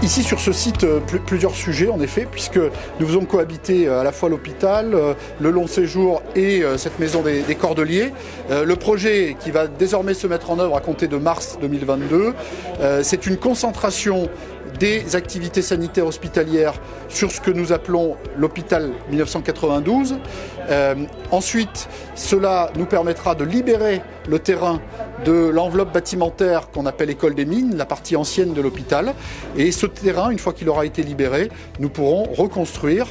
Ici sur ce site, plusieurs sujets en effet, puisque nous faisons cohabiter à la fois l'hôpital, le long séjour et cette maison des Cordeliers. Le projet qui va désormais se mettre en œuvre à compter de mars 2022, c'est une concentration des activités sanitaires hospitalières sur ce que nous appelons l'hôpital 1992. Ensuite, cela nous permettra de libérer le terrain de l'enveloppe bâtimentaire qu'on appelle école des mines, la partie ancienne de l'hôpital. Et ce terrain, une fois qu'il aura été libéré, nous pourrons construire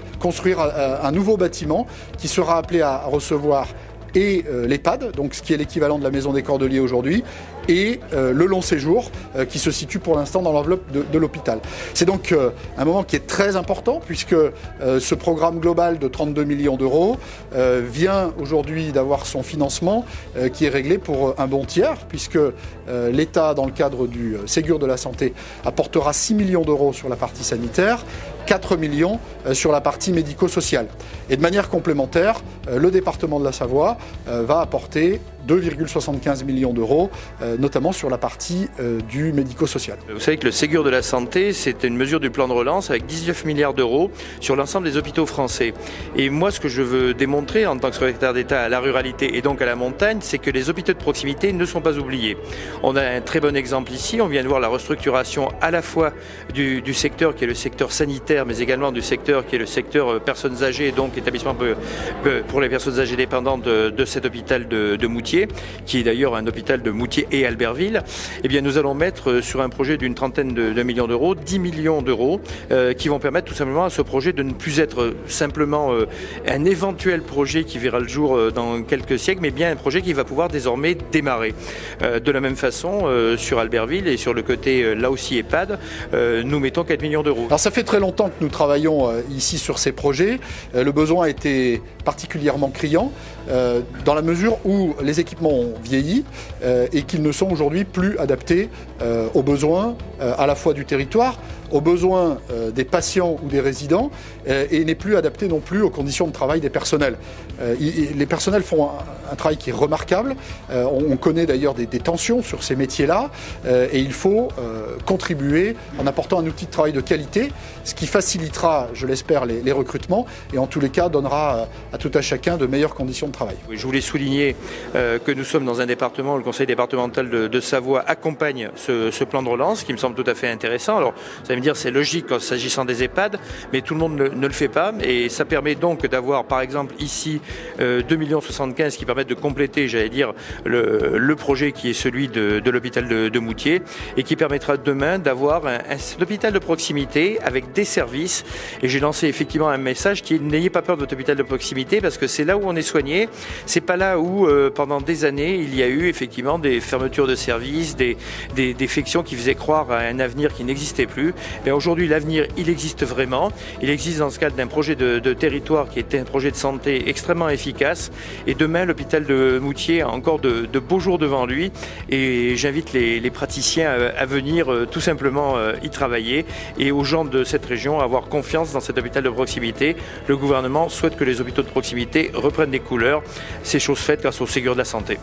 un nouveau bâtiment qui sera appelé à recevoir et l'EHPAD, donc ce qui est l'équivalent de la maison des Cordeliers aujourd'hui, et le long séjour qui se situe pour l'instant dans l'enveloppe de l'hôpital. C'est donc un moment qui est très important puisque ce programme global de 32 millions d'euros vient aujourd'hui d'avoir son financement qui est réglé pour un bon tiers puisque l'État, dans le cadre du Ségur de la santé, apportera 6 millions d'euros sur la partie sanitaire, 4 millions sur la partie médico-sociale. Et de manière complémentaire, le département de la Savoie va apporter 2,75 millions d'euros, notamment sur la partie du médico-social. Vous savez que le Ségur de la santé, c'est une mesure du plan de relance avec 19 milliards d'euros sur l'ensemble des hôpitaux français. Et moi, ce que je veux démontrer en tant que secrétaire d'État à la ruralité et donc à la montagne, c'est que les hôpitaux de proximité ne sont pas oubliés. On a un très bon exemple ici, on vient de voir la restructuration à la fois du secteur qui est le secteur sanitaire, mais également du secteur qui est le secteur personnes âgées, donc établissement pour les personnes âgées dépendantes de cet hôpital de Moutier, qui est d'ailleurs un hôpital de Moutier et Albertville. Eh bien, nous allons mettre sur un projet d'une trentaine de millions d'euros, 10 millions d'euros, qui vont permettre tout simplement à ce projet de ne plus être simplement un éventuel projet qui verra le jour dans quelques siècles, mais bien un projet qui va pouvoir désormais démarrer. De la même façon, sur Albertville et sur le côté là aussi EHPAD, nous mettons 4 millions d'euros. Alors ça fait très longtemps que nous travaillons ici sur ces projets. Le besoin a été particulièrement criant dans la mesure où les équipements ont vieilli et qu'ils ne sont aujourd'hui plus adaptés aux besoins à la fois du territoire, aux besoins des patients ou des résidents et n'est plus adapté non plus aux conditions de travail des personnels. Les personnels font un travail qui est remarquable. On connaît d'ailleurs des tensions sur ces métiers-là et il faut contribuer en apportant un outil de travail de qualité, ce qui facilitera, je l'espère, les recrutements et en tous les cas donnera à tout à chacun de meilleures conditions de travail. Oui, je voulais souligner que nous sommes dans un département, le conseil départemental de Savoie accompagne ce plan de relance qui me semble tout à fait intéressant. Alors, vous allez me dire c'est logique en s'agissant des EHPAD, mais tout le monde ne le fait pas et ça permet donc d'avoir par exemple ici 2,75 millions qui permettent de compléter, j'allais dire, le projet qui est celui de l'hôpital de Moutier et qui permettra demain d'avoir un hôpital de proximité avec des services. Et j'ai lancé effectivement un message qui est n'ayez pas peur de votre hôpital de proximité parce que c'est là où on est soigné, c'est pas là où pendant des années il y a eu effectivement des fermetures de services, des défections qui faisaient croire à un avenir qui n'existait plus. Et aujourd'hui l'avenir il existe vraiment, il existe dans ce cadre d'un projet de territoire qui était un projet de santé extrêmement efficace et demain l'hôpital de Moutier a encore de beaux jours devant lui et j'invite les praticiens à venir tout simplement y travailler et aux gens de cette région à avoir confiance dans cet hôpital de proximité. Le gouvernement souhaite que les hôpitaux de proximité reprennent des couleurs. C'est chose faite grâce au Ségur de la santé.